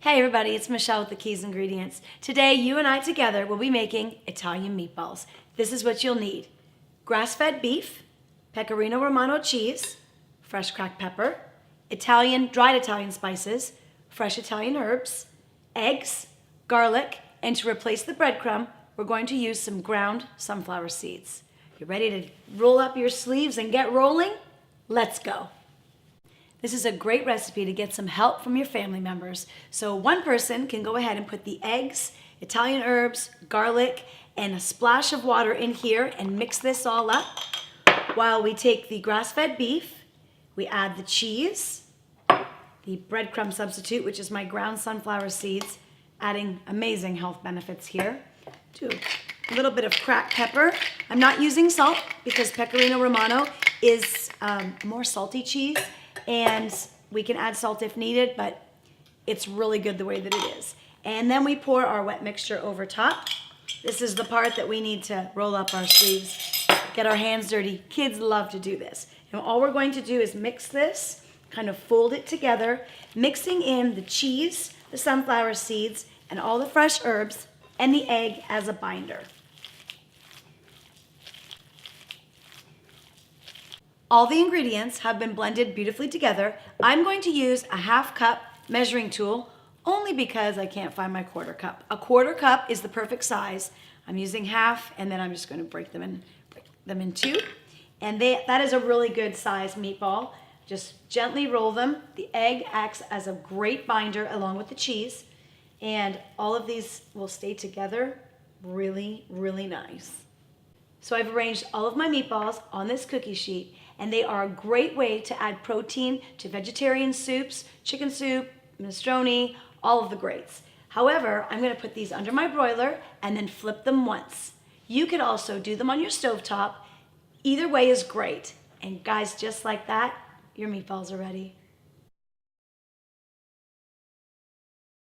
Hey everybody, it's Michelle with the Keys Ingredients. Today, you and I together will be making Italian meatballs. This is what you'll need. Grass-fed beef, pecorino romano cheese, fresh cracked pepper, dried Italian spices, fresh Italian herbs, eggs, garlic, and to replace the breadcrumb, we're going to use some ground sunflower seeds. You ready to roll up your sleeves and get rolling? Let's go. This is a great recipe to get some help from your family members. So one person can go ahead and put the eggs, Italian herbs, garlic, and a splash of water in here and mix this all up. While we take the grass-fed beef, we add the cheese, the breadcrumb substitute, which is my ground sunflower seeds, adding amazing health benefits here. Do a little bit of cracked pepper. I'm not using salt because pecorino romano is a more salty cheese, and we can add salt if needed, but it's really good the way that it is. And then we pour our wet mixture over top. This is the part that we need to roll up our sleeves, get our hands dirty. Kids love to do this. And all we're going to do is mix this, kind of fold it together, mixing in the cheese, the sunflower seeds, and all the fresh herbs, and the egg as a binder. All the ingredients have been blended beautifully together. I'm going to use a 1/2 cup measuring tool only because I can't find my 1/4 cup. A 1/4 cup is the perfect size. I'm using half, and then I'm just going to break them in two. And that is a really good size meatball. Just gently roll them. The egg acts as a great binder along with the cheese, and all of these will stay together really, really nice. So I've arranged all of my meatballs on this cookie sheet, and they are a great way to add protein to vegetarian soups, chicken soup, minestrone, all of the greats. However, I'm going to put these under my broiler and then flip them once. You could also do them on your stovetop. Either way is great. And guys, just like that, your meatballs are ready.